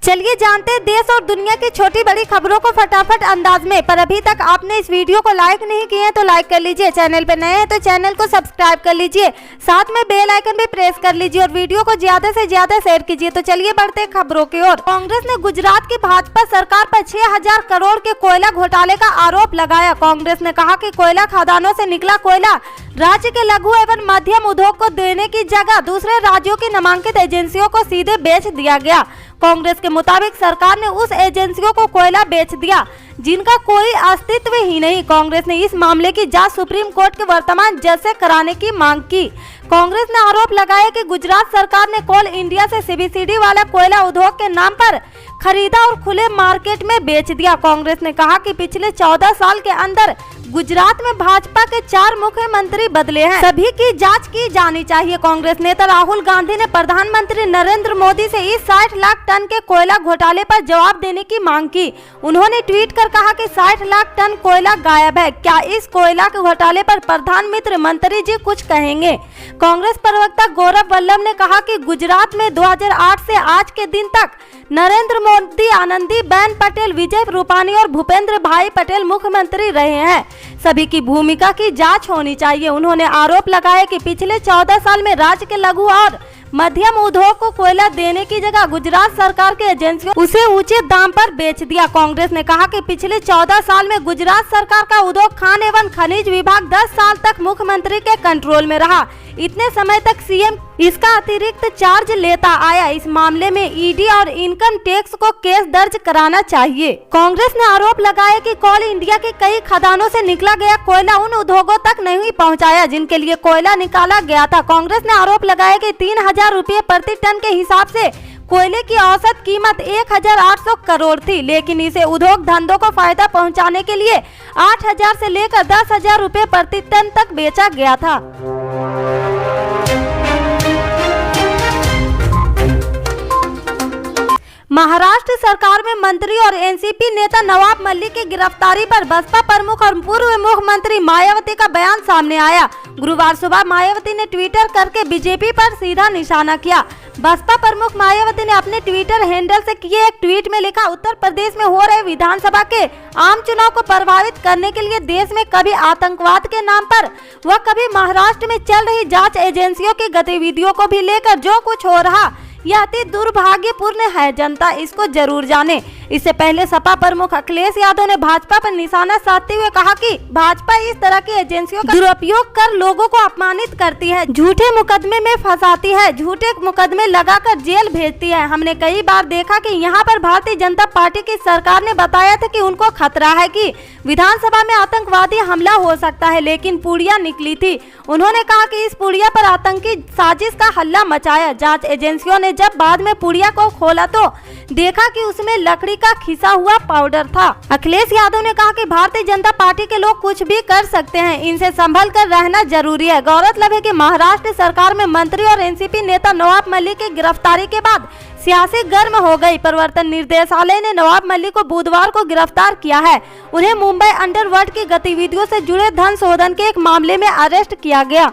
चलिए जानते हैं देश और दुनिया की छोटी बड़ी खबरों को फटाफट अंदाज में। पर अभी तक आपने इस वीडियो को लाइक नहीं किए हैं तो लाइक कर लीजिए, चैनल पे नए हैं तो चैनल को सब्सक्राइब कर लीजिए, साथ में बेल आइकन भी प्रेस कर लीजिए और वीडियो को ज्यादा से ज्यादा शेयर कीजिए। तो चलिए बढ़ते हैं खबरों की ओर। कांग्रेस ने गुजरात की भाजपा सरकार पर 6000 करोड़ के कोयला घोटाले का आरोप लगाया। कांग्रेस ने कहा कि कोयला खदानों से निकला कोयला राज्य के लघु एवं मध्यम उद्योग को देने की जगह दूसरे राज्यों की नामांकित एजेंसियों को सीधे बेच दिया गया। कांग्रेस के मुताबिक सरकार ने उस एजेंसियों को कोयला बेच दिया जिनका कोई अस्तित्व ही नहीं। कांग्रेस ने इस मामले की जांच सुप्रीम कोर्ट के वर्तमान जज से कराने की मांग की। कांग्रेस ने आरोप लगाया कि गुजरात सरकार ने कोल इंडिया से सीबीसीडी वाला कोयला उद्योग के नाम पर खरीदा और खुले मार्केट में बेच दिया। कांग्रेस ने कहा कि पिछले 14 साल के अंदर गुजरात में भाजपा के 4 मुख्यमंत्री बदले हैं, सभी की जांच की जानी चाहिए। कांग्रेस नेता राहुल गांधी ने प्रधानमंत्री नरेंद्र मोदी से इस 60 लाख टन के कोयला घोटाले पर जवाब देने की मांग की। उन्होंने ट्वीट कर कहा कि 60 लाख टन कोयला गायब है, क्या इस कोयला के घोटाले पर प्रधानमंत्री जी कुछ कहेंगे? कांग्रेस प्रवक्ता गौरव वल्लभ ने कहा कि गुजरात में 2008 से आज के दिन तक नरेंद्र मोदी, आनंदीबेन पटेल, विजय रूपाणी और भूपेंद्र भाई पटेल मुख्यमंत्री रहे हैं, सभी की भूमिका की जांच होनी चाहिए। उन्होंने आरोप लगाया कि पिछले 14 साल में राज्य के लघु और मध्यम उद्योग को कोयला देने की जगह गुजरात सरकार के एजेंसियों उसे ऊंचे दाम पर बेच दिया। कांग्रेस ने कहा कि पिछले 14 साल में गुजरात सरकार का उद्योग खान एवं खनिज विभाग 10 साल तक मुख्यमंत्री के कंट्रोल में रहा। इतने समय तक सीएम इसका अतिरिक्त चार्ज लेता आया। इस मामले में ईडी और इनकम टैक्स को केस दर्ज कराना चाहिए। कांग्रेस ने आरोप लगाया कि कोल इंडिया के कई खदानों से निकला गया कोयला उन उद्योगों तक नहीं पहुंचाया जिनके लिए कोयला निकाला गया था। कांग्रेस ने आरोप लगाया कि 3000 रुपये प्रति टन के हिसाब से कोयले की औसत कीमत 1800 करोड़ थी, लेकिन इसे उद्योग धंधों को फायदा पहुंचाने के लिए 8000 से लेकर 10,000 रुपये प्रति टन तक बेचा गया था। महाराष्ट्र सरकार में मंत्री और एनसीपी नेता नवाब मलिक की गिरफ्तारी पर बसपा प्रमुख और पूर्व मुख्यमंत्री मायावती का बयान सामने आया। गुरुवार सुबह मायावती ने ट्विटर करके बीजेपी पर सीधा निशाना किया। बसपा प्रमुख मायावती ने अपने ट्विटर हैंडल से किए एक ट्वीट में लिखा, उत्तर प्रदेश में हो रहे विधानसभा के आम चुनाव को प्रभावित करने के लिए देश में कभी आतंकवाद के नाम पर व कभी महाराष्ट्र में चल रही जांच एजेंसियों की गतिविधियों को भी लेकर जो कुछ हो रहा यह अति दुर्भाग्यपूर्ण है, जनता इसको जरूर जाने। इससे पहले सपा प्रमुख अखिलेश यादव ने भाजपा पर निशाना साधते हुए कहा कि भाजपा इस तरह की एजेंसियों का दुरुपयोग कर लोगों को अपमानित करती है, झूठे मुकदमे में फंसाती है, झूठे मुकदमे लगाकर जेल भेजती है। हमने कई बार देखा कि यहाँ पर भारतीय जनता पार्टी की सरकार ने बताया था कि उनको खतरा है कि विधानसभा में आतंकवादी हमला हो सकता है, लेकिन पुड़िया निकली थी। उन्होंने कहा कि इस पुड़िया पर आतंकी साजिश का हल्ला मचाया। जांच एजेंसियों ने जब बाद में पुड़िया को खोला तो देखा कि उसमें लकड़ी का खिसा हुआ पाउडर था। अखिलेश यादव ने कहा कि भारतीय जनता पार्टी के लोग कुछ भी कर सकते हैं, इनसे संभल कर रहना जरूरी है। गौरतलब है कि महाराष्ट्र सरकार में मंत्री और एनसीपी नेता नवाब मलिक की गिरफ्तारी के बाद सियासी गर्म हो गई। प्रवर्तन निर्देशालय ने नवाब मलिक को बुधवार को गिरफ्तार किया है। उन्हें मुंबई अंडरवर्ल्ड की गतिविधियों से जुड़े धन शोधन के एक मामले में अरेस्ट किया गया।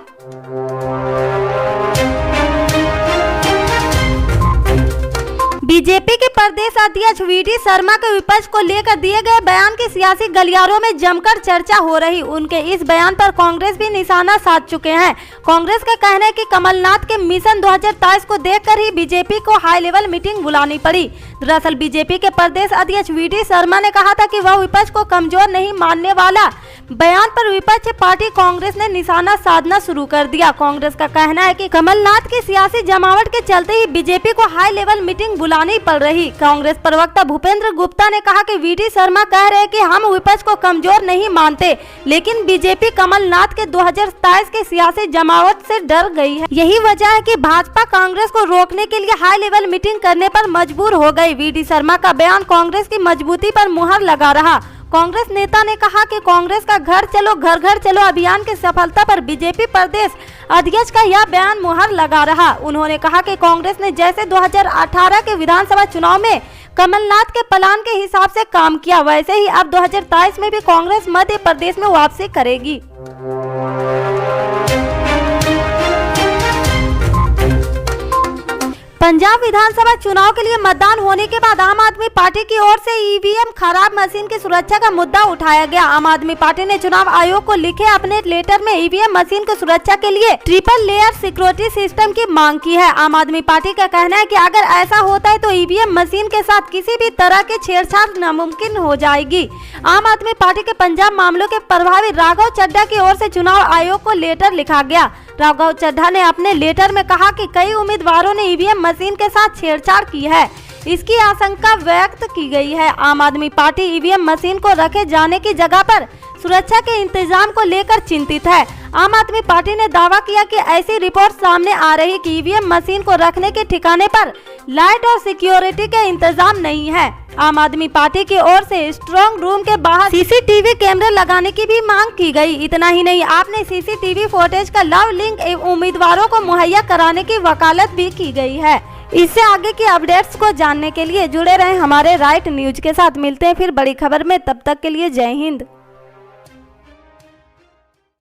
बीजेपी के प्रदेश अध्यक्ष वीडी शर्मा के विपक्ष को लेकर दिए गए बयान की सियासी गलियारों में जमकर चर्चा हो रही। उनके इस बयान पर कांग्रेस भी निशाना साध चुके हैं। कांग्रेस का कहना है कि कमलनाथ के मिशन 2023 को देखकर ही बीजेपी को हाई लेवल मीटिंग बुलानी पड़ी। दरअसल बीजेपी के प्रदेश अध्यक्ष वीडी शर्मा ने कहा था कि वह विपक्ष को कमजोर नहीं मानने वाला बयान पर विपक्ष पार्टी कांग्रेस ने निशाना साधना शुरू कर दिया। कांग्रेस का कहना है कि कमलनाथ की सियासी जमावट के चलते ही बीजेपी को हाई लेवल मीटिंग बुलानी पड़ रही। कांग्रेस प्रवक्ता भूपेंद्र गुप्ता ने कहा कि वीडी शर्मा कह रहे हैं कि हम विपक्ष को कमजोर नहीं मानते, लेकिन बीजेपी कमलनाथ के 2027 के सियासी जमावट से डर गई है। यही वजह है कि भाजपा कांग्रेस को रोकने के लिए हाई लेवल मीटिंग करने पर मजबूर हो गई। वीडी शर्मा का बयान कांग्रेस की मजबूती पर मुहर लगा रहा। कांग्रेस नेता ने कहा कि कांग्रेस का घर चलो घर घर चलो अभियान की सफलता पर बीजेपी प्रदेश अध्यक्ष का यह बयान मुहर लगा रहा। उन्होंने कहा कि कांग्रेस ने जैसे 2018 के विधानसभा चुनाव में कमलनाथ के प्लान के हिसाब से काम किया, वैसे ही अब 2023 में भी कांग्रेस मध्य प्रदेश में वापसी करेगी। पंजाब विधानसभा चुनाव के लिए मतदान होने के बाद आम आदमी पार्टी की ओर से ईवीएम खराब मशीन की सुरक्षा का मुद्दा उठाया गया। आम आदमी पार्टी ने चुनाव आयोग को लिखे अपने लेटर में ईवीएम मशीन की सुरक्षा के लिए ट्रिपल लेयर सिक्योरिटी सिस्टम की मांग की है। आम आदमी पार्टी का कहना है कि अगर ऐसा होता है तो ईवीएम मशीन के साथ किसी भी तरह की छेड़छाड़ नामुमकिन हो जाएगी। आम आदमी पार्टी के पंजाब मामलों के प्रभारी राघव चड्ढा की ओर से चुनाव आयोग को लेटर लिखा गया। राघव चड्ढा ने अपने लेटर में कहा कि कई उम्मीदवारों ने ईवीएम मशीन के साथ छेड़छाड़ की है, इसकी आशंका व्यक्त की गई है। आम आदमी पार्टी ईवीएम मशीन को रखे जाने की जगह पर सुरक्षा के इंतजाम को लेकर चिंतित है। आम आदमी पार्टी ने दावा किया कि ऐसी रिपोर्ट सामने आ रही कि ईवीएम मशीन को रखने के ठिकाने पर लाइट और सिक्योरिटी के इंतजाम नहीं है। आम आदमी पार्टी की ओर से स्ट्रांग रूम के बाहर सीसीटीवी कैमरे लगाने की भी मांग की गई। इतना ही नहीं, आपने सीसीटीवी फुटेज का लाइव लिंक उम्मीदवारों को मुहैया कराने की वकालत भी की गई है। इससे आगे की अपडेट्स को जानने के लिए जुड़े रहें हमारे राइट न्यूज के साथ। मिलते हैं फिर बड़ी खबर में, तब तक के लिए जय हिंद।